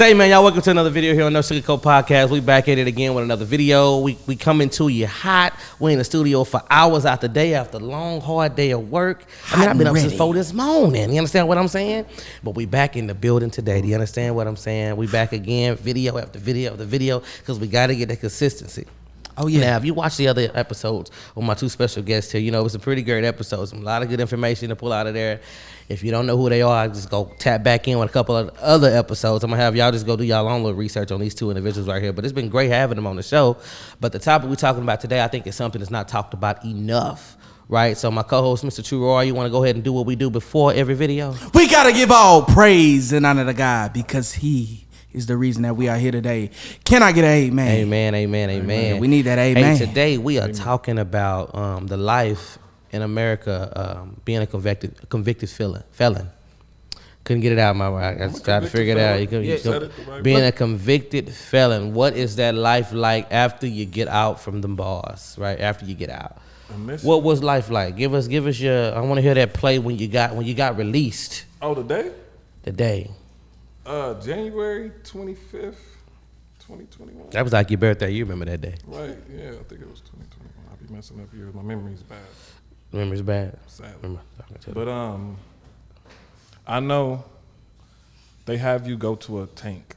Say, man, y'all welcome to another video here on No Sugar Coat Podcast. We back at it again with another video. We coming to you hot. We in the studio for hours out the day after a long, hard day of work. I've been up since 4 this morning. You understand what I'm saying? But we back in the building today. Do you understand what I'm saying? We back again, video after video after video, because we got to get the consistency. Oh, yeah. Now, if you watch the other episodes with my two special guests here, you know, it's a pretty great episode. A lot of good information to pull out of there. If you don't know who they are, just go tap back in with a couple of other episodes. I'm going to have y'all just go do y'all own little research on these two individuals right here. But it's been great having them on the show. But the topic we're talking about today, I think, is something that's not talked about enough, right? So my co-host, Mr. True Roy, you want to go ahead and do what we do before every video? We got to give all praise and honor to God because he is the reason that we are here today. Can I get an amen? Amen, amen, amen. We need that amen. Hey, today we are talking about the life in America, being a convicted felon. Couldn't get it out of my mouth. I tried to figure it out. Being a convicted felon. What is that life like after you get out from the bars, right? After you get out. What was life like? Give us your, I want to hear that play when you got released. Oh, the day? The day. January 25th, 2021. That was like your birthday. You remember that day. Right, yeah, I think it was 2021. I'll be messing up years. My memory's bad. Memory's bad. Sadly. But I know they have you go to a tank,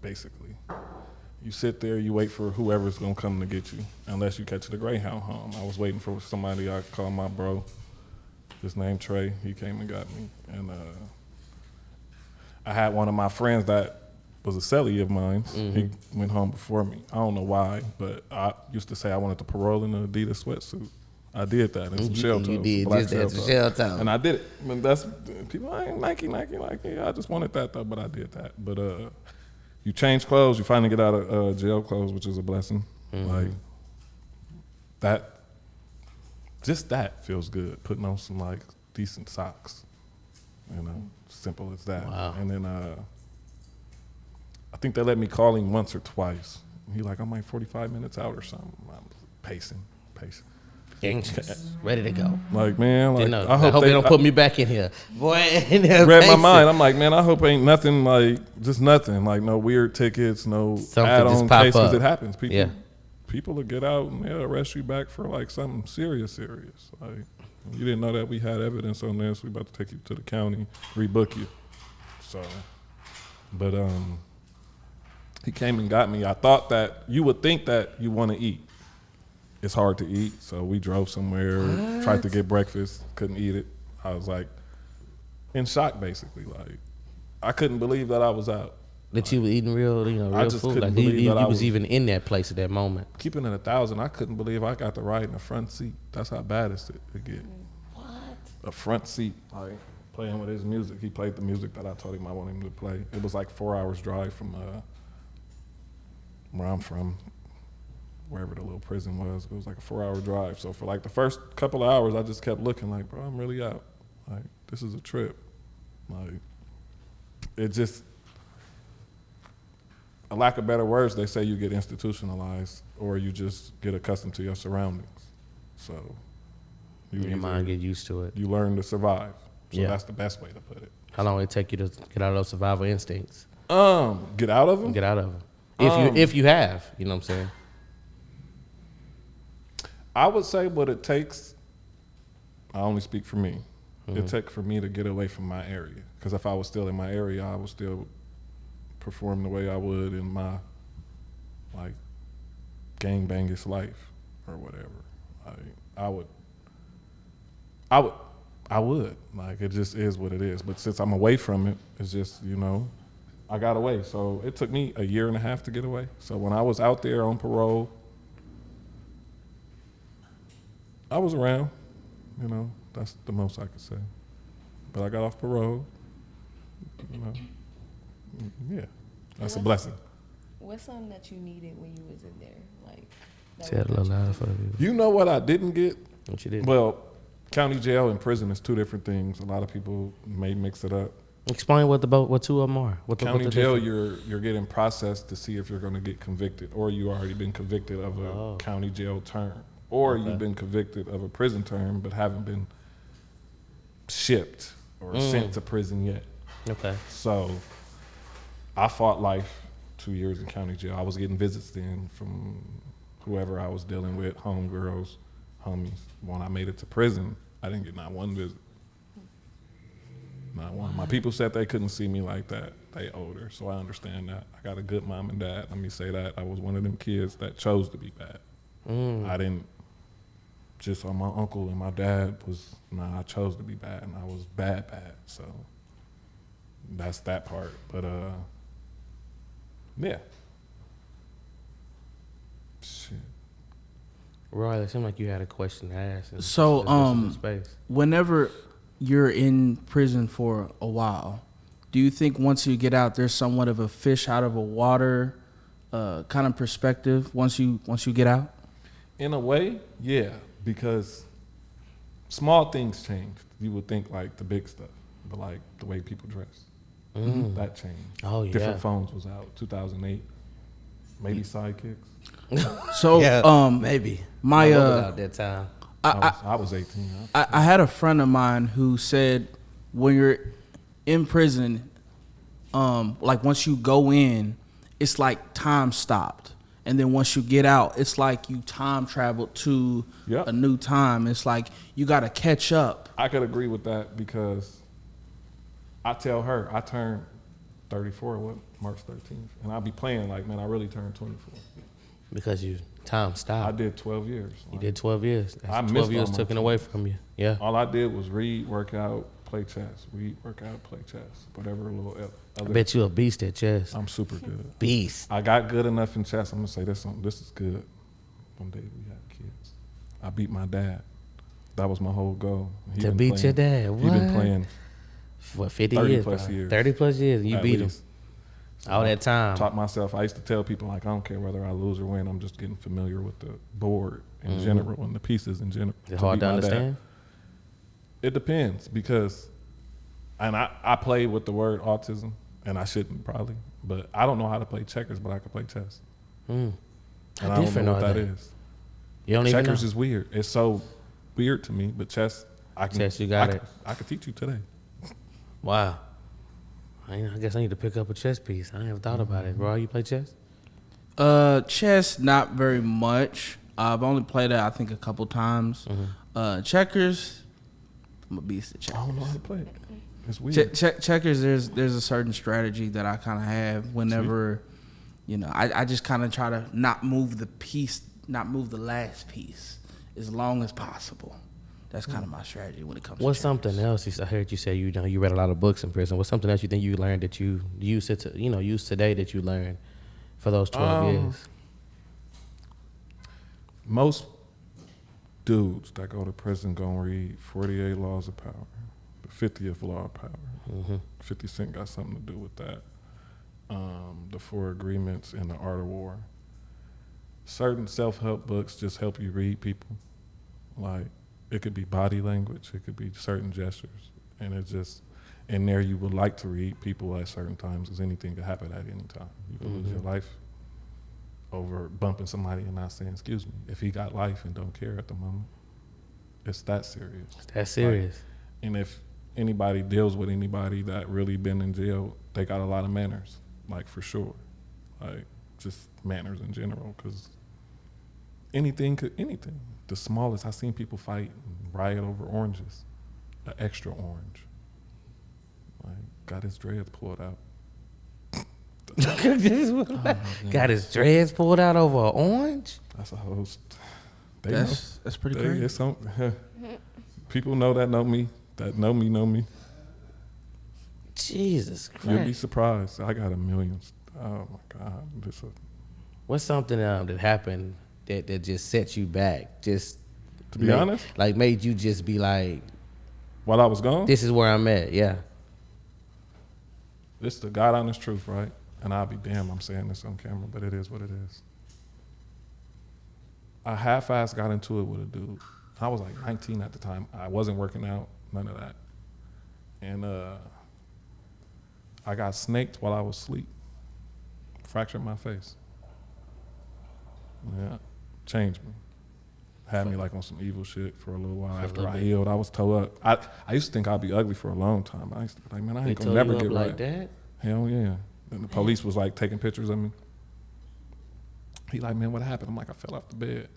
basically. You sit there, you wait for whoever's going to come to get you, unless you catch the Greyhound home. I was waiting for somebody I call my bro. His name Trey. He came and got me. And I had one of my friends that was a cellie of mine. He went home before me. I don't know why, but I used to say I wanted to parole in an Adidas sweatsuit. I did that in some shell toes. You did, just that shell toe. And I did it. I mean, that's, people, I ain't Nike. I just wanted that though, but I did that. But you change clothes, you finally get out of jail clothes, which is a blessing. Like, just that feels good, putting on some like decent socks. You know, simple as that. Wow. And then I think they let me call him once or twice. He like, I'm like 45 minutes out or something. I'm pacing. Anxious, ready to go. Like, man, like, I hope they don't put me back in here. Boy, read my mind. I'm like, man, I hope ain't nothing like, just nothing. Like no weird tickets, no add-on cases. Because it happens. People will get out and they'll arrest you back for like something serious. Like, you didn't know that we had evidence on this. We about to take you to the county, rebook you. So, but he came and got me. I thought that you would think that you want to eat. It's hard to eat, so we drove somewhere, tried to get breakfast, couldn't eat it. I was like in shock, basically. Like I couldn't believe that I was out. That you were eating real food. Like you was even in that place at that moment. Keeping it 1,000, I couldn't believe I got to ride in the front seat. That's how bad it get. What? A front seat, like playing with his music. He played the music that I told him I want him to play. It was like 4 hours drive from where I'm from. Wherever the little prison was. It was like a 4-hour drive. So for like the first couple of hours, I just kept looking like, bro, I'm really out. Like, this is a trip. Like, it just, a lack of better words, they say you get institutionalized or you just get accustomed to your surroundings. So your mind get used to it. You learn to survive. So that's the best way to put it. How long it take you to get out of those survival instincts? Get out of them? Get out of them. If you have, you know what I'm saying? I would say what it takes, I only speak for me, it takes for me to get away from my area. Because if I was still in my area, I would still perform the way I would in my, like, gangbangish life or whatever. I would. Like, it just is what it is. But since I'm away from it, it's just, you know, I got away. So it took me 1.5 years to get away. So when I was out there on parole, I was around, you know, that's the most I could say. But I got off parole, you know, yeah, that's a blessing. What's something that you needed when you was in there? Like, say it a little louder for you. You know what I didn't get? What you did? Well, county jail and prison is two different things. A lot of people may mix it up. Explain what two of them are. County jail, you're getting processed to see if you're going to get convicted, or you already been convicted of a county jail term. Or you've been convicted of a prison term but haven't been shipped or sent to prison yet. Okay. So I fought life 2 years in county jail. I was getting visits then from whoever I was dealing with, homegirls, homies. When I made it to prison, I didn't get not one visit. Not one. My people said they couldn't see me like that. They older, so I understand that. I got a good mom and dad. Let me say that. I was one of them kids that chose to be bad. I didn't just on my uncle and my dad was, I chose to be bad, and I was bad. So that's that part. But yeah. Shit. Roy, it seemed like you had a question to ask. So, whenever you're in prison for a while, do you think once you get out, there's somewhat of a fish out of a water kind of perspective once you get out? In a way, yeah, because small things changed. You would think like the big stuff, but like the way people dress, that changed. Oh yeah. Different phones was out, 2008, maybe sidekicks. So yeah, maybe my out that time. I was 18. I had a friend of mine who said when you're in prison, like once you go in, it's like time stopped. And then once you get out, it's like you time traveled to a new time. It's like you got to catch up. I could agree with that because I tell her I turned 34 March 13th. And I'll be playing like, man, I really turned 24. Because you time stopped. I did 12 years. You did 12 years. That's I 12 years taken away from you. Yeah. All I did was read, work out, play chess. Read, work out, play chess. Whatever little other. I bet you a beast at chess. I'm super good. Beast. I got good enough in chess. I'm going to say this is good. One day we have kids. I beat my dad. That was my whole goal. To beat your dad? What? He been playing for 50 30 years. plus years. 30 plus years. And you beat him. So all that time. Taught myself. I used to tell people like, I don't care whether I lose or win. I'm just getting familiar with the board in general and the pieces in general. Is it hard to understand? It depends because, and I play with the word autism, and I shouldn't probably, but I don't know how to play checkers, but I can play chess. And I don't know what that is. You don't even know? Checkers is weird. It's so weird to me, but chess, I can. Chess, you got it. I could teach you today. Wow. I guess I need to pick up a chess piece. I never thought about it. Bro, you play chess? Chess, not very much. I've only played it, I think, a couple times. Checkers, I'm a beast at checkers. I don't know how to play it. It's weird. Checkers, there's a certain strategy that I kind of have whenever, I just kind of try to not move the last piece as long as possible. That's kind of my strategy when it comes What's to something else? I heard you say you read a lot of books in prison. What's something else you think you learned that you use today that you learned for those 12 years? Most dudes that go to prison gonna read 48 Laws of Power, the 50th Law of Power. 50 Cent got something to do with that. The 4 Agreements and the Art of War. Certain self-help books just help you read people. Like, it could be body language, it could be certain gestures, and it's just in there you would like to read people at certain times because anything could happen at any time. You could lose your life over bumping somebody and not saying excuse me. If he got life and don't care at the moment, it's that serious. It's that serious. And if anybody deals with anybody that really been in jail, they got a lot of manners, like for sure, like just manners in general, because anything. The smallest, I seen people fight and riot over oranges, an extra orange. Like, got his dreads pulled out. Got his dreads pulled out over an orange? That's a host. That's pretty crazy. People know me. That know me. Jesus Christ. You'll be surprised. I got a million. Oh my God. What's something that happened that just set you back? Just to be honest? Like made you just be like, while I was gone? This is where I'm at, yeah. This is the God honest truth, right? And I'll be damned I'm saying this on camera, but it is what it is. I half-assed got into it with a dude. I was like 19 at the time. I wasn't working out, none of that. And I got snaked while I was asleep. Fractured my face. Yeah, changed me. Had me like on some evil shit for a little while. After I healed, I was toe up. I used to think I'd be ugly for a long time. I used to be like, man, I ain't gonna never get right. Like that? Hell yeah. And the police was like taking pictures of me. He like, man, what happened? I'm like, I fell off the bed.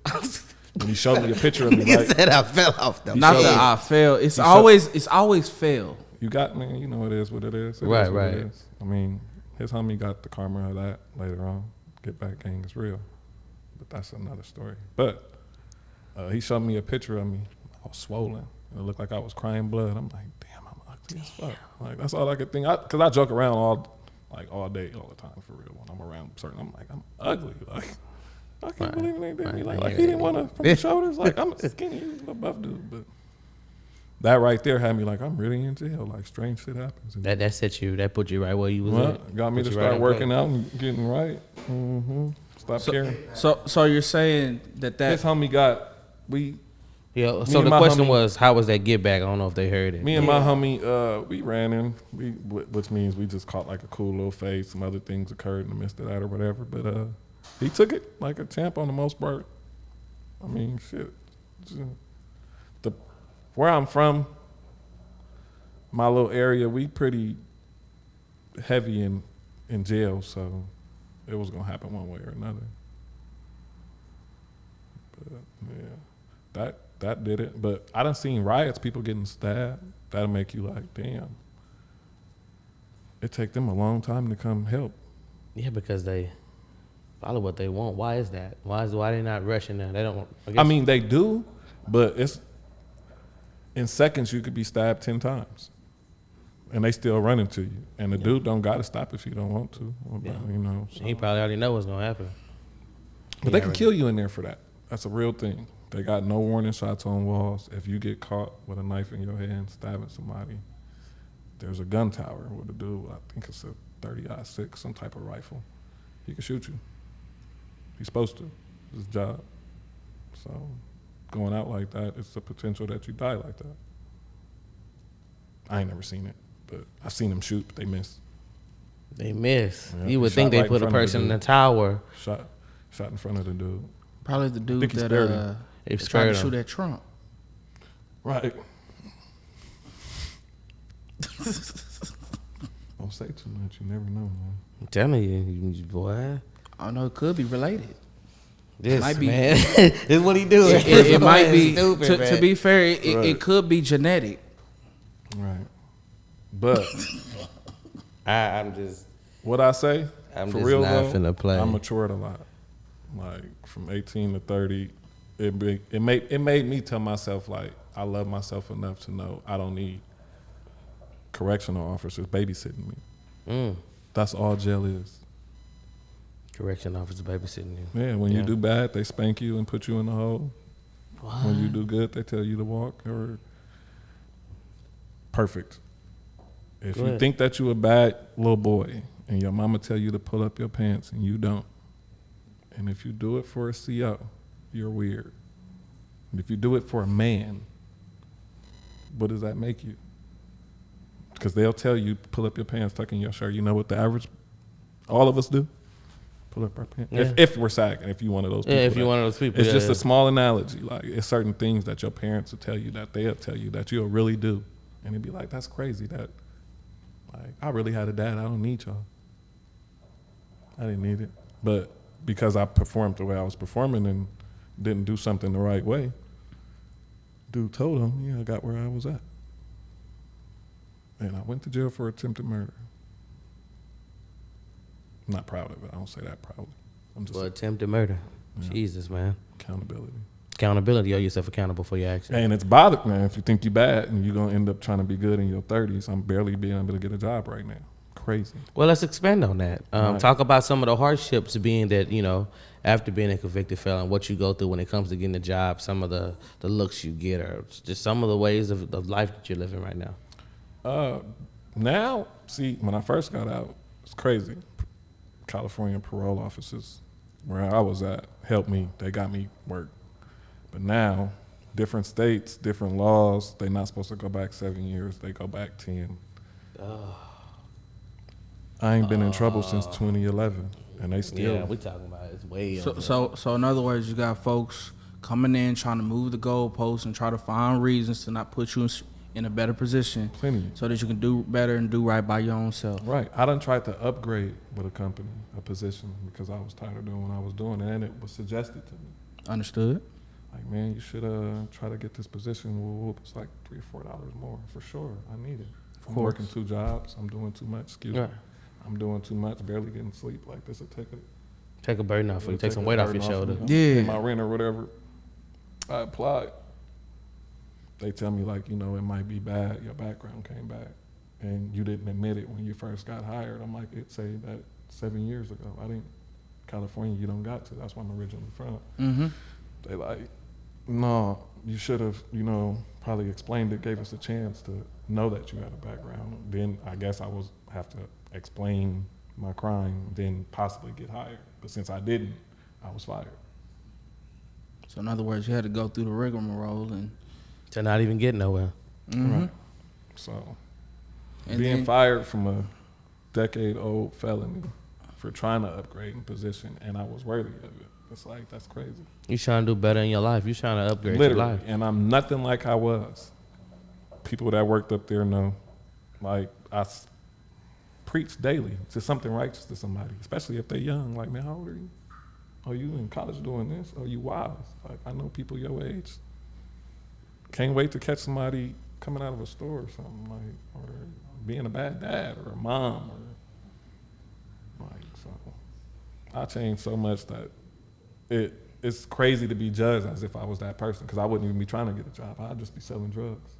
And he showed me a picture of me. He like, said I fell off the bed. Not that I fell. It's always fail. You got me. You know it is what it is. Right. It is. I mean, his homie got the karma of that later on. Get back gang is real. But that's another story. But he showed me a picture of me. I was swollen. It looked like I was crying blood. I'm like, damn, I'm ugly as fuck. Like, that's all I could think. Because I joke around all day, all the time, for real. When I'm around certain, I'm like, I'm ugly. Like, I can't believe they did me. Like he didn't want to from the shoulders. Like, I'm a skinny little buff dude. But that right there had me like, I'm really in jail. Like, strange shit happens. That set you. That put you right where you was at. Got me to start working out and getting right. Mm-hmm. Stop caring. So you're saying that his homie got Yeah. So the question was, how was that get back? I don't know if they heard it. Me and my homie, we ran in. Which means we just caught like a cool little fade. Some other things occurred in the midst of that or whatever. But he took it like a champ on the most part. I mean, shit. Where I'm from, my little area, we pretty heavy in jail, so it was gonna happen one way or another. But yeah, that did it. But I done seen riots, people getting stabbed. That'll make you like, damn. It take them a long time to come help. Yeah, because they follow what they want. Why is that? Why they not rushing now? They don't want. I mean, they do, but it's in seconds you could be stabbed 10 times, and they still running to you. And the dude don't gotta stop if you don't want to. You know, so. He probably already know what's gonna happen. But they can kill you in there for that. That's a real thing. They got no warning shots on walls. If you get caught with a knife in your hand stabbing somebody, there's a gun tower with a dude. I think it's a 30-06, some type of rifle. He can shoot you. He's supposed to. It's his job. So going out like that, it's the potential that you die like that. I ain't never seen it, but I've seen them shoot, but they miss. They miss. Yeah, You would think they put a person in the tower. Shot in front of the dude. Probably the dude that tried to shoot at Trump. Right. Don't say too much. You never know, man. I'm telling you, boy. I don't know. It could be related. This might be, man. This is what he doing. It might be. Stupid, to be fair, it could be genetic. Right. But I'm just. What I say? I'm for just real not though, finna play. I matured a lot. Like from 18 to 30, it made me tell myself like I love myself enough to know I don't need correctional officers babysitting me. That's all jail is. Correction officer babysitting you. Yeah, when you do bad, they spank you and put you in the hole. What? When you do good, they tell you to walk. Or perfect. If you think that you a bad little boy and your mama tell you to pull up your pants and you don't, and if you do it for a CO, you're weird. And if you do it for a man, what does that make you? Because they'll tell you, pull up your pants, tuck in your shirt. You know what the average, all of us do? Pull up our pants. Yeah. If we're sagging, if you're one of those people. Yeah, if you're one of those people. It's just a small analogy. Like, it's certain things that your parents will tell you that they'll tell you that you'll really do. And it'd be like, that's crazy. That, like, I really had a dad. I don't need y'all. I didn't need it. But because I performed the way I was performing and didn't do something the right way, dude told him, yeah, I got where I was at. And I went to jail for attempted murder. I'm not proud of it. I don't say that proudly. I'm just attempted murder. Yeah. Jesus, man. Accountability. Hold yourself accountable for your actions. And it's bothered, man. If you think you're bad and you're going to end up trying to be good in your 30s, I'm barely being able to get a job right now. Crazy. Well, let's expand on that. Right. Talk about some of the hardships being that, you know, after being a convicted felon, what you go through when it comes to getting a job, some of the looks you get, or just some of the ways of life that you're living right now. Now, see, when I first got out, it's crazy. California parole officers, where I was at, helped me. They got me work. But now, different states, different laws, they're not supposed to go back 7 years. They go back 10. I ain't been in trouble since 2011, and they still. Yeah, we talking about it's way. So in other words, you got folks coming in trying to move the goalposts and try to find reasons to not put you in a better position, so that you can do better and do right by your own self. Right. I done tried to upgrade with a company, a position, because I was tired of doing what I was doing, and it was suggested to me. Understood. Like, man, you should try to get this position. It's like $3 or $4 more for sure. I need it. I'm working 2 jobs. I'm doing too much. Excuse me. I'm doing too much. Barely getting sleep. Like, this will take a burden off for you. Take some weight off your shoulder. Yeah. My rent or whatever. I applied. They tell me, like, you know, it might be bad. Your background came back, and you didn't admit it when you first got hired. I'm like, it say that 7 years ago. I didn't. California, you don't got to. That's where I'm originally from. Mm-hmm. They like, no, you should have, you know, probably explained it, gave us a chance to know that you had a background. Then I guess I was have to explain my crime, then possibly get hired. But since I didn't, I was fired. So in other words, you had to go through the rigmarole and to not even get nowhere. Mm-hmm. Right. So being fired from a decade-old felony for trying to upgrade in position, and I was worthy of it. It's like, that's crazy. You trying to do better in your life. You trying to upgrade Literally, your life. and I'm nothing like I was. People that worked up there know. Like, I preach daily to something righteous to somebody, especially if they're young. Like, man, how old are you? Oh, you in college doing this? Oh, you wise. Like, I know people your age. Can't wait to catch somebody coming out of a store or something, like, or being a bad dad or a mom, or like, so. I changed so much that it's crazy to be judged as if I was that person, because I wouldn't even be trying to get a job. I'd just be selling drugs,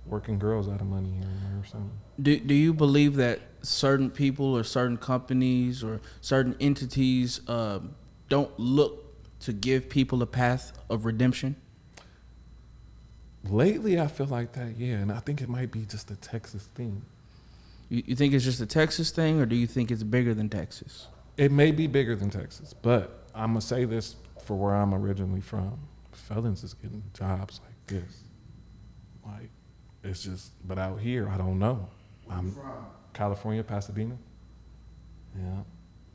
working girls out of money here and there or something. Do you believe that certain people or certain companies or certain entities don't look to give people a path of redemption? Lately, I feel like that, yeah, and I think it might be just a Texas thing. You think it's just a Texas thing, or do you think it's bigger than Texas? It may be bigger than Texas, but I'm going to say this for where I'm originally from. Felons is getting jobs like this. Like, it's just, but out here, I don't know. I'm from California, Pasadena. Yeah,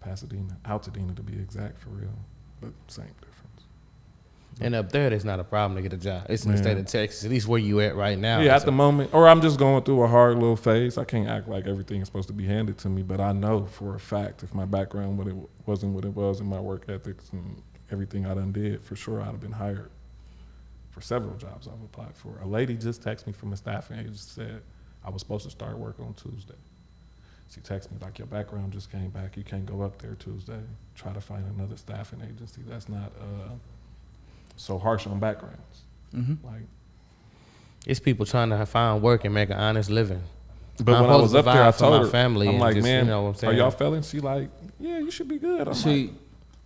Pasadena. Altadena to be exact, for real. But same difference. And up there, it's not a problem to get a job. It's in the state of Texas, at least where you at right now. Yeah, at the moment, or I'm just going through a hard little phase. I can't act like everything is supposed to be handed to me, but I know for a fact if my background wasn't what it was and my work ethics and everything I done did, for sure I'd have been hired for several jobs I've applied for. A lady just texted me from a staffing agency, said I was supposed to start work on Tuesday. She texted me like, your background just came back. You can't go up there Tuesday. Try to find another staffing agency that's not so harsh on backgrounds. Mm-hmm. Like, it's people trying to find work and make an honest living. But when I was up there, I told her, family, I'm like, just, man, you know what I'm saying? Are y'all felons? She like, yeah, you should be good. I'm like,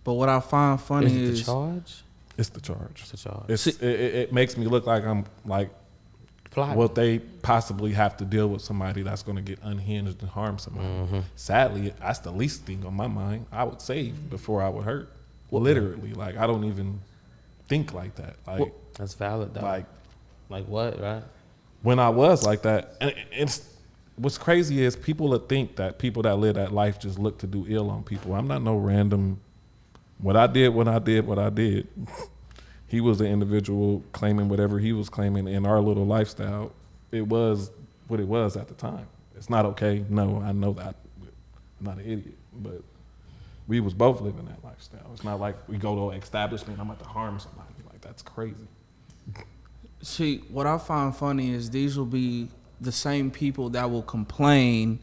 but what I find funny is it the charge? It's the charge. It's the charge. It makes me look like I'm like plotting. what they possibly have to deal with somebody that's going to get unhinged and harm somebody. Mm-hmm. Sadly, that's the least thing on my mind. I would save before I would hurt. Well, literally, like, I don't even think like that. Like, that's valid though. Like what, right? When I was like that, and it's what's crazy is people that think that people that live that life just look to do ill on people. I'm not no random. What I did. He was the individual claiming whatever he was claiming in our little lifestyle. It was what it was at the time. It's not okay. No, I know that. I'm not an idiot, but we was both living that lifestyle. It's not like we go to an establishment and I'm about to harm somebody. Like, that's crazy. See, what I find funny is these will be the same people that will complain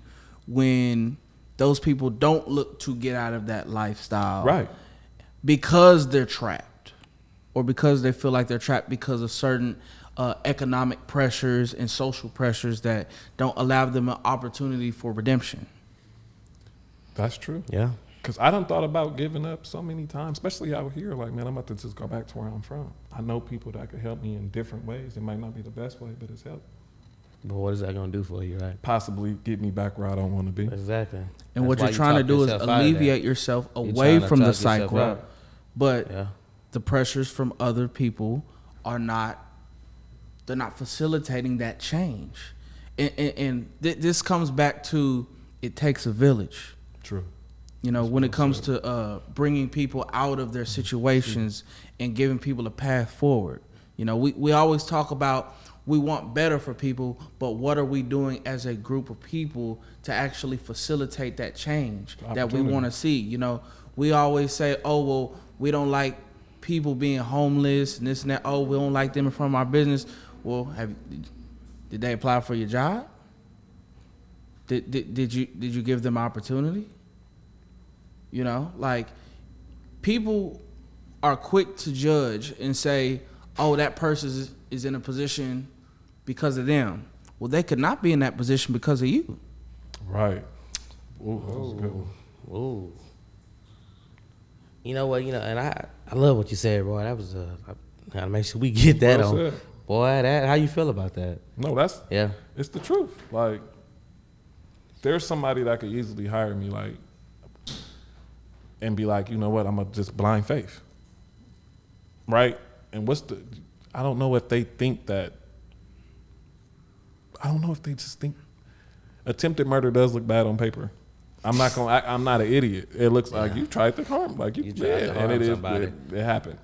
when those people don't look to get out of that lifestyle. Right. Because they're trapped, or because they feel like they're trapped because of certain economic pressures and social pressures that don't allow them an opportunity for redemption. That's true. Yeah. Because I done thought about giving up so many times, especially out here. Like, man, I'm about to just go back to where I'm from. I know people that could help me in different ways. It might not be the best way, but it's help. But what is that going to do for you, right? Possibly get me back where I don't want to be. Exactly. And that's what you're trying to do is alleviate yourself away from the cycle. But the pressures from other people are not facilitating that change. And this comes back to, it takes a village. True. You know, when it comes to bringing people out of their situations and giving people a path forward. You know, we always talk about we want better for people, but what are we doing as a group of people to actually facilitate that change that we want to see? You know, we always say, oh, well, we don't like people being homeless and this and that. Oh, we don't like them in front of our business. Well, did they apply for your job? Did you give them opportunity? You know, like, people are quick to judge and say, oh, that person is in a position because of them. Well, they could not be in that position because of you. Right. Ooh, that was good. Ooh. You know what? And I love what you said, boy. That was I gotta make sure we get that on. Said. Boy, how you feel about that? No, it's the truth. Like, there's somebody that could easily hire me, like, and be like, you know what? I'm gonna just blind faith, right? And I don't know if they think that. I don't know if they just think attempted murder does look bad on paper. I'm not an idiot. It looks like you tried to harm, like you tried to harm, and it happened.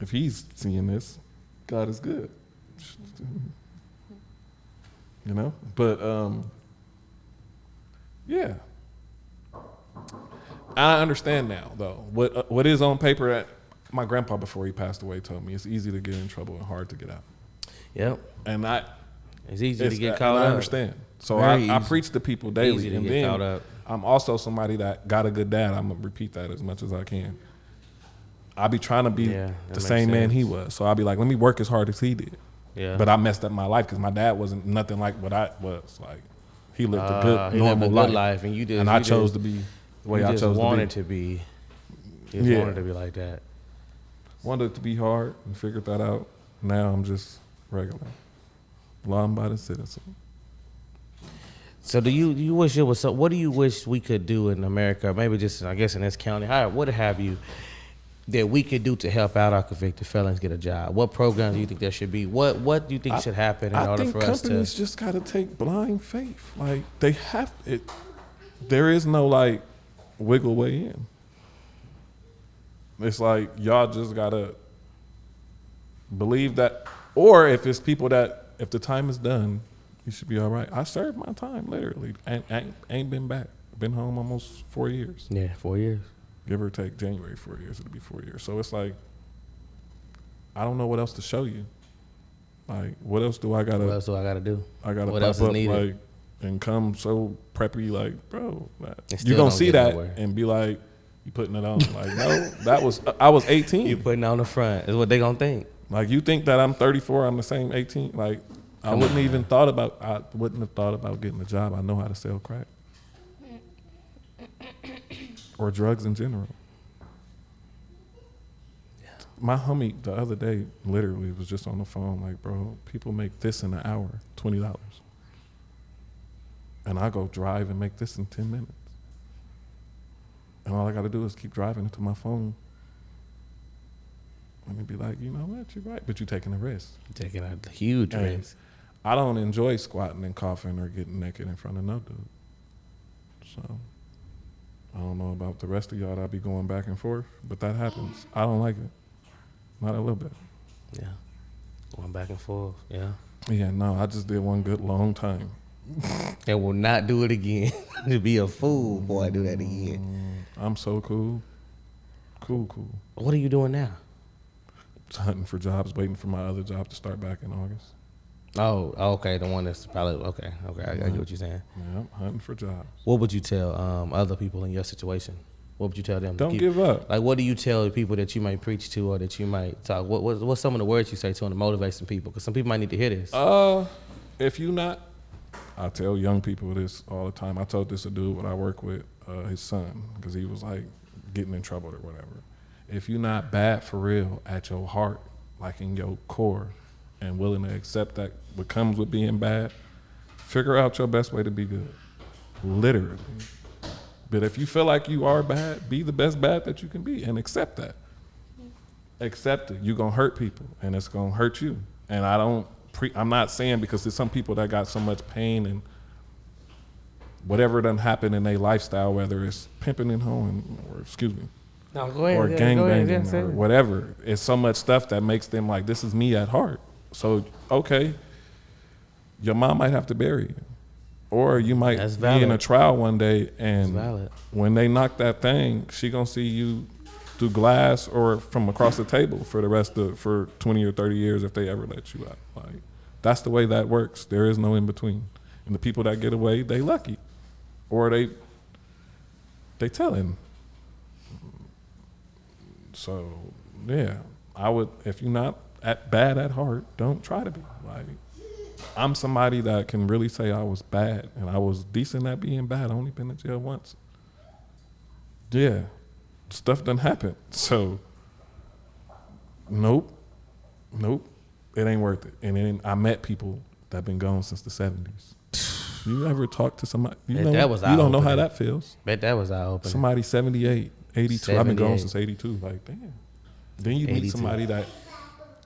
If he's seeing this, God is good. You know, but yeah, I understand now though. What is on paper? My grandpa, before he passed away, told me it's easy to get in trouble and hard to get out. Yep. And it's easy to get caught up. I understand. So I preach to people daily, and then I'm also somebody that got a good dad. I'm gonna repeat that as much as I can. I be trying to be the same man he was. So I'll be like, let me work as hard as he did. Yeah. But I messed up my life because my dad wasn't nothing like what I was. Like, he lived a good, normal life. And I chose to be the way I chose to be. You just wanted to be like that. Wanted it to be hard and figured that out. Now I'm just regular. Law-abiding citizen. So do you wish it was so? What do you wish we could do in America? Maybe just, I guess, in this county. What have you that we could do to help out our convicted felons get a job? What programs do you think there should be? What do you think should happen in order for us to? I think companies just got to take blind faith. Like, they have it. There is no like wiggle way in. It's like, y'all just gotta believe that, or if it's people that, if the time is done, you should be all right. I served my time, literally. Ain't been back. Been home almost 4 years. Yeah, 4 years. Give or take, January 4 years, it'll be 4 years. So it's like, I don't know what else to show you. Like, what else do I gotta? What else do I gotta do? I gotta what pop up like and come so preppy, like, bro. You gonna see that and be like, you putting it on? Like, no, I was 18. You putting it on the front is what they gonna think. Like, you think that I'm 34? I'm the same 18. Like, I wouldn't have thought about getting a job. I know how to sell crack or drugs in general. Yeah. My homie the other day literally was just on the phone, like, bro, people make this in an hour, $20, and I go drive and make this in 10 minutes, and all I got to do is keep driving until my phone. And it'd be like, you know what, you're right, but you're taking a risk. You're taking a huge risk. I don't enjoy squatting and coughing or getting naked in front of no dude. So I don't know about the rest of y'all that I be going back and forth, but that happens. I don't like it. Not a little bit. Yeah. Going back and forth, yeah. Yeah, no, I just did one good long time. And will not do it again. To be a fool, boy, do that again. I'm so cool. Cool. What are you doing now? Hunting for jobs, waiting for my other job to start back in August. Oh, okay. The one that's probably okay. I get what you're saying. Yeah, hunting for jobs. What would you tell other people in your situation? What would you tell them? Don't give up. Like, what do you tell the people that you might preach to or that you might talk? What's some of the words you say to them to motivate some people? Because some people might need to hear this. If you not, I tell young people this all the time. I told this a dude when I work with, his son, because he was like getting in trouble or whatever. If you're not bad for real at your heart, like in your core, and willing to accept that what comes with being bad, figure out your best way to be good. Literally. But if you feel like you are bad, be the best bad that you can be and accept that. Accept it. You're going to hurt people and it's going to hurt you. And I'm not saying, because there's some people that got so much pain and whatever done happened in their lifestyle, whether it's pimping and hoeing, or No, go ahead, or gangbanging or whatever. It's so much stuff that makes them like, this is me at heart. So, okay, your mom might have to bury you. Or you might be in a trial one day, and when they knock that thing, she gonna see you through glass or from across the table for the rest of for 20 or 30 years if they ever let you out. Like, that's the way that works. There is no in between. And the people that get away, they lucky, or they telling. So yeah, I would, if you're not bad at heart, don't try to be. Like, I'm somebody that can really say I was bad, and I was decent at being bad. I only been in jail once. Yeah, stuff done happened. So, nope, it ain't worth it. And then I met people that been gone since the 70s. You ever talk to somebody? You don't know how that feels. Bet that was eye-opening. Somebody 78, 82. I've been gone since 82. Like, damn. Then you meet somebody that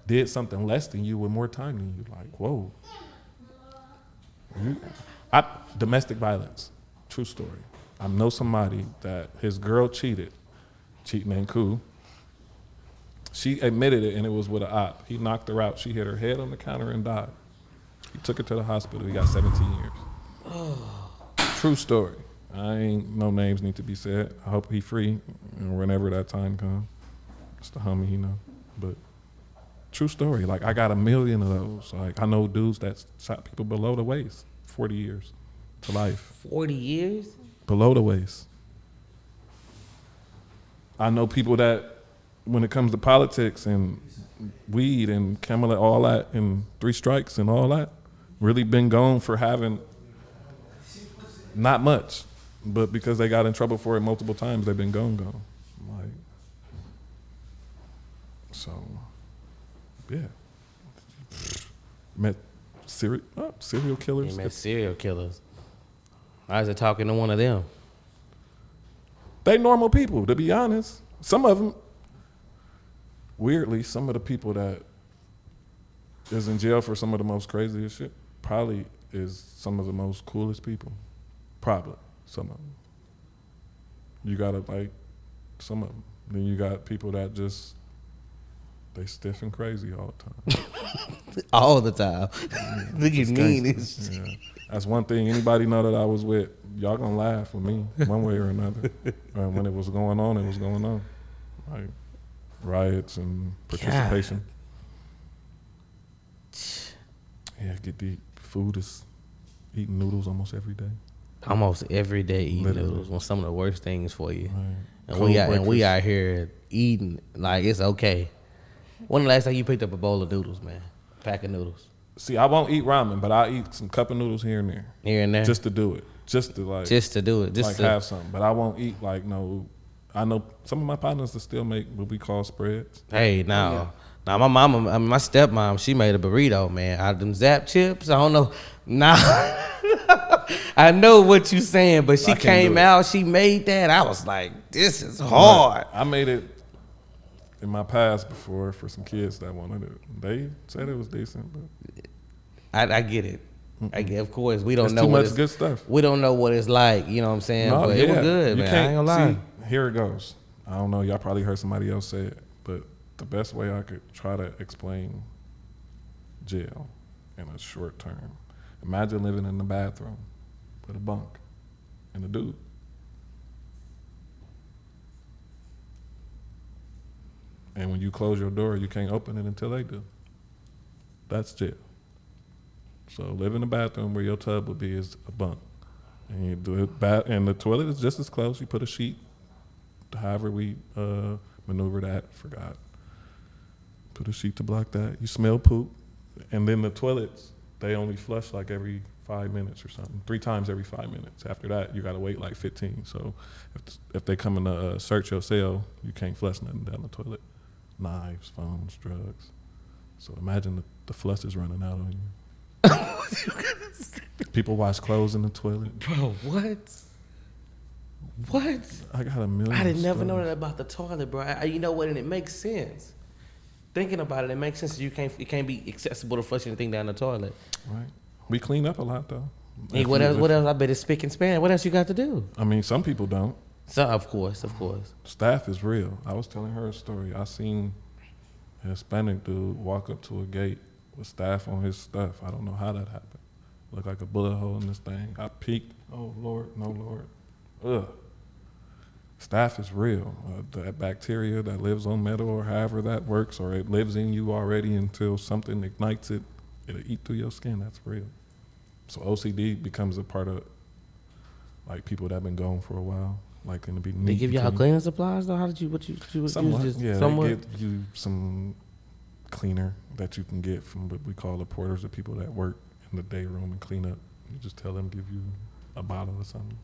did something less than you with more time than you. Like, whoa. Domestic violence, true story. I know somebody that his girl cheated. Cheating ain't cool. She admitted it, and it was with an op. He knocked her out. She hit her head on the counter and died. He took her to the hospital. He got 17 years. True story. I ain't, no names need to be said. I hope he free whenever that time comes. It's the homie he know. But true story. Like, I got a million of those. Like, I know dudes that shot people below the waist, 40 years to life. 40 years? Below the waist. I know people that, when it comes to politics and weed and Kamala, all that, and 3 strikes and all that, really been gone for having not much, but because they got in trouble for it multiple times, they've been gone. Like, so, yeah. Met serial killers. You met serial killers. I was talking to one of them. They normal people, to be honest. Some of them, weirdly, some of the people that is in jail for some of the most craziest shit probably is some of the most coolest people. Probably, some of them. You gotta like some of them. Then you got people that just, they stiff and crazy all the time. All the time. Look at me. Yeah. That's one thing. Anybody know that I was with, y'all gonna laugh with me one way or another. When it was going on, it was going on. Like riots and participation. God. Yeah, get deep. Food is eating noodles almost every day. Almost every day eating noodles. One of some of the worst things for you. Right. And we out here eating like it's okay. When the last time you picked up a bowl of noodles, man? Pack of noodles. See, I won't eat ramen, but I'll eat some cup of noodles here and there. Here and there? Just to do it. Just to do it. Just to have something. But I won't eat like no. I know some of my partners that still make what we call spreads. Hey, now my mama, my stepmom, she made a burrito, man. Out of them Zap chips. I don't know. Nah. I know what you saying, but she came out, she made that. I was like, this is hard. I made it in my past before for some kids that wanted it. They said it was decent, but I get it. I get, of course, we don't know too much good stuff. We don't know what it's like, you know what I'm saying? No, but it was good, man. I ain't gonna lie. See, here it goes. I don't know, y'all probably heard somebody else say it, but the best way I could try to explain jail in a short term. Imagine living in the bathroom with a bunk and a dude. And when you close your door, you can't open it until they do. That's jail. So live in the bathroom where your tub would be is a bunk. And you do it and the toilet is just as close. You put a sheet, however we maneuver that, forgot. Put a sheet to block that. You smell poop. And then the toilets, they only flush like every 5 minutes or something, 3 times every 5 minutes. After that, you gotta wait like 15. So if they come in to search your cell, you can't flush nothing down the toilet. Knives, phones, drugs. So imagine the flush is running out on you. People wash clothes in the toilet. Bro, what? What? I got a million. I didn't never know that about the toilet, bro. You know what? And it makes sense. Thinking about it, it makes sense. It can't be accessible to flush anything down the toilet. Right. We clean up a lot though. Hey, what else? I bet it's spick and span. What else you got to do? I mean, some people don't. So of course. Staff is real. I was telling her a story. I seen a Hispanic dude walk up to a gate with staph on his stuff. I don't know how that happened. Looked like a bullet hole in this thing. I peeked. Oh, Lord, no, Lord. Ugh. Staph is real. That bacteria that lives on metal or however that works, or it lives in you already until something ignites it, it'll eat through your skin. That's real. So OCD becomes a part of like people that have been gone for a while. Like in the beginning. They give y'all cleaning supplies though? How did you somewhat, just yeah, somewhat? They give you some cleaner that you can get from what we call the porters, the people that work in the day room and clean up. You just tell them, give you a bottle or something,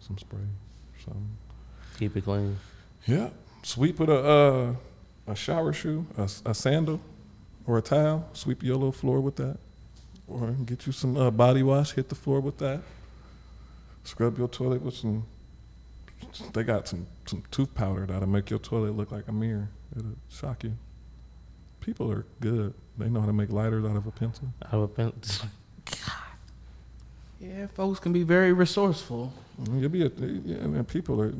some spray or something. Keep it clean. Yeah. Sweep with a shower shoe, a sandal, or a towel. Sweep your little floor with that. Or get you some body wash, hit the floor with that. Scrub your toilet with some, they got some tooth powder that'll make your toilet look like a mirror. It'll shock you. People are good. They know how to make lighters out of a pencil. Out of a pencil. Yeah, folks can be very resourceful. You'll be and people are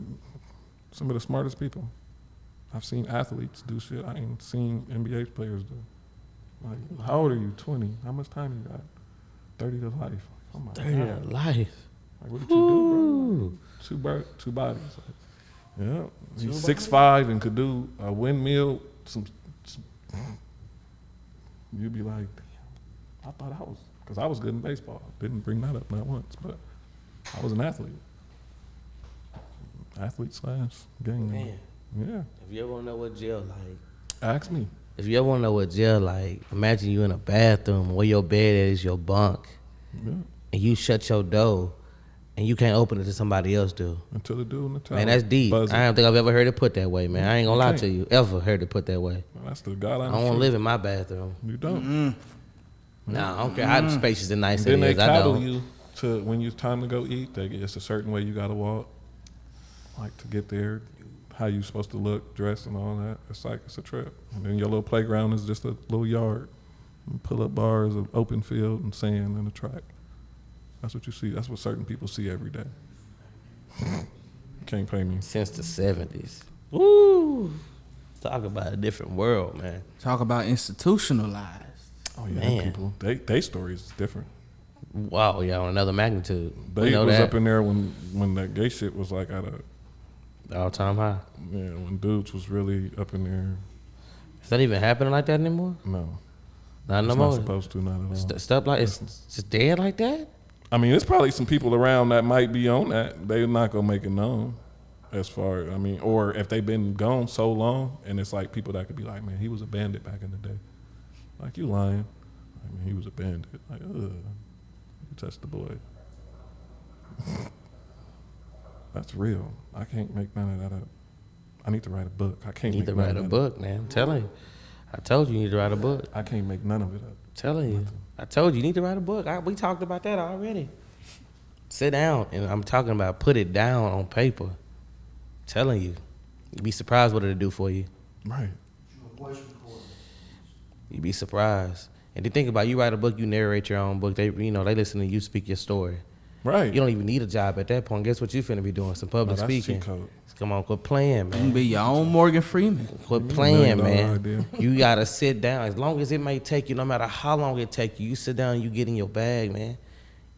some of the smartest people. I've seen athletes do shit I ain't seen NBA players do. Like, how old are you? 20. How much time you got? 30 to life. Oh my 30 to God. life. Like, what did you do, bro? Two bodies. Like, yeah. He's 6'5" and could do a windmill. You'd be like, damn, I thought I was, because I was good in baseball. Didn't bring that up not once, but I was an athlete. Athlete/gang. Man. Yeah. If you ever want to know what jail like, Ask me. if you ever want to know what jail like, imagine you in a bathroom where your bed is your bunk, Yeah. and you shut your door, and you can't open it till somebody else do. Until the dude in the tower. Man, that's deep. buzzing. I don't think I've ever heard it put that way, man. I ain't gonna lie can't. to you. Ever heard it put that way. Well, that's the guideline. I don't want to live in my bathroom. You don't. Nah, I don't care how spacious and nice Then it they is. I cattle don't. you to when it's time to go eat. It's a certain way you gotta walk, like to get there, how you supposed to look, dress, and all that. It's a trip. And then your little playground is just a little yard, and pull-up bars, an open field, and sand and a track. That's what you see. That's what certain people see every day. Can't pay me. Since the 70s. Woo! Talk about a different world, man. Talk about institutionalized. Oh yeah, Man. people. They stories is different. Wow, yeah, on another magnitude. They know was that. up in there when that gay shit was like at a All-time high. when dudes was really up in there. Is that even happening like that anymore? No, Not no it's more. not supposed to. Not at all. Stuff like it's just dead like that. I mean, there's probably some people around that might be on that. They're not gonna make it known. As far, I mean, or if they've been gone so long, and it's like people that could be like, man, he was a bandit back in the day. Like, you lying. I mean, he was a bandit. Like, you touched the boy. That's real. I can't make none of that up. I need to write a book. I can't You need make to none write of a that book, man. I'm telling you. I told you need to write a book. I can't make none of it up. Telling you. I told you need to write a book. We talked about that already. Sit down, and I'm talking about put it down on paper. Telling you. You'd be surprised what it'll do for you. Right. You'd be surprised. And to think about, you write a book, you narrate your own book. They listen to you speak your story. Right. You don't even need a job at that point. Guess what you finna be doing? Some public that's speaking. cheat code. Come on, quit playing, You can man. be your own Morgan Freeman. Quit playing, $1 man. idea. You gotta sit down. As long as it may take you, no matter how long it take you, you sit down and you get in your bag, man.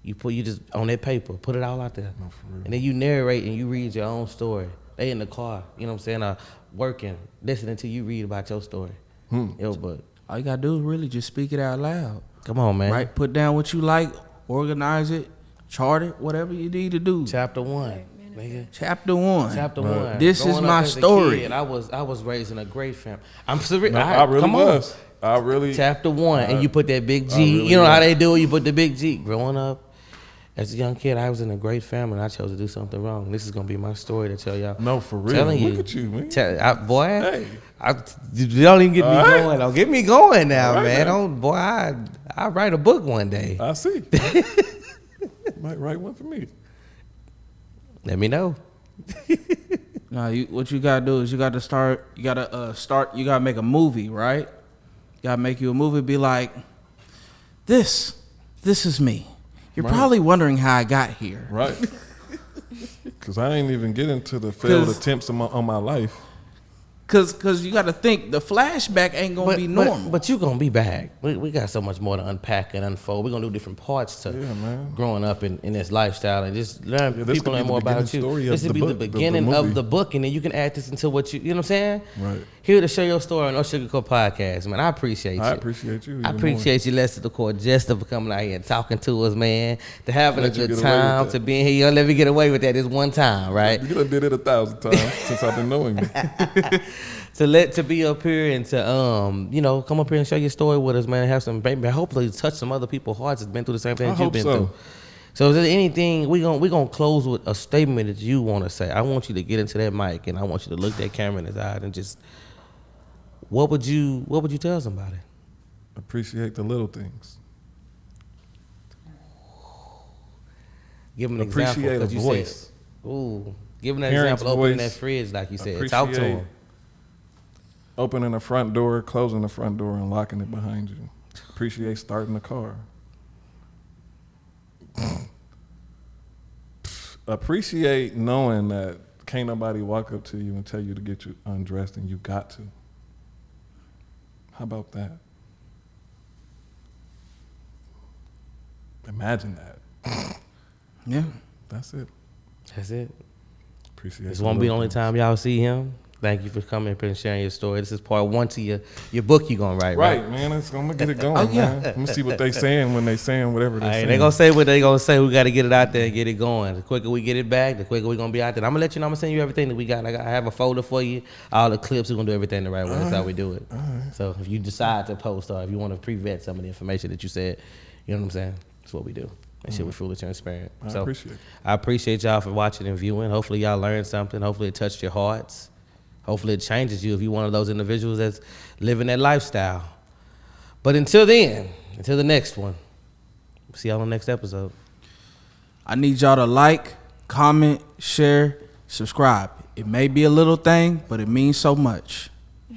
You just on that paper, put it all out there. No, for real. And then you narrate and you read your own story. They in the car, you know what I'm saying, working, listening to you read about your story. Yo, but All you gotta do is really just speak it out loud. come on, man. Right? Put down what you like, organize it, chart it, whatever you need to do. Chapter 1, nigga. Chapter 1. Chapter Right. 1. This is Growing up my as a story. kid, I was raised in a great family. I'm serious. No, I really come was. On. I really. Chapter 1, and you put that big G. really You know how was. they do it. You put the big G. Growing up as a young kid, I was in a great family, and I chose to do something wrong. This is gonna be my story to tell y'all. No, for real. Telling Look you. at you, man. Boy, Hey. you don't even get me All right. going. Don't get me going now, All right, man. now. Don't, boy, I write a book one day. I see. Might write one for me. Let me know. Now, what you gotta do is you gotta start. You gotta make a movie, right? You gotta make you a movie. Be like, this is me. You're Right. probably wondering how I got here. Right. Because I ain't even get into the failed 'Cause- attempts on my life. Cause you got to think the flashback ain't gonna be normal. But you gonna be back. We got so much more to unpack and unfold. We're gonna do different parts to growing up in this lifestyle and just learn. People learn more about you. This will be the beginning of the book, and then you can add this into what you know what I'm saying. Right. Here to show your story on No Sugarcoat Podcast, man. I appreciate you. I appreciate you. I appreciate you, Lester the Court, just for coming out here and talking to us, man. To having a good time, to being here. You don't let me get away with that this one time, right? You done did it 1,000 times since I've been knowing you. To be up here and to come up here and share your story with us, man. And have some baby, hopefully touch some other people's hearts that's been through the same thing you've been through. So is there anything we gonna close with a statement that you want to say? I want you to get into that mic and I want you to look that camera in his eye and just what would you tell somebody? Appreciate the little things. Give them an Appreciate example. a voice. Give them an example. Opening that fridge like you said. Talk to them. Opening the front door, closing the front door, and locking it behind you. Appreciate starting the car. Appreciate knowing that can't nobody walk up to you and tell you to get you undressed and you got to. How about that? Imagine that. Yeah. That's it. Appreciate it. This won't be the only time y'all see him. Thank you for coming up and sharing your story. This is part 1 to your book you're going to write, right? Right, man. I'm going to get it going, man. Let me see what they saying when they saying whatever they're saying. They're going to say what they're going to say. We got to get it out there and get it going. The quicker we get it back, the quicker we're going to be out there. I'm going to let you know. I'm going to send you everything that we got. I have a folder for you. All the clips. We're going to do everything the right way. That's how we do it. So if you decide to post or if you want to pre-vet some of the information that you said, you know what I'm saying? That's what we do. That shit was fully transparent. I appreciate it. I appreciate y'all for watching and viewing. Hopefully y'all learned something. Hopefully it touched your hearts. Hopefully it changes you if you're one of those individuals that's living that lifestyle. But until then, until the next one, see y'all on the next episode. I need y'all to like, comment, share, subscribe. It may be a little thing, but it means so much.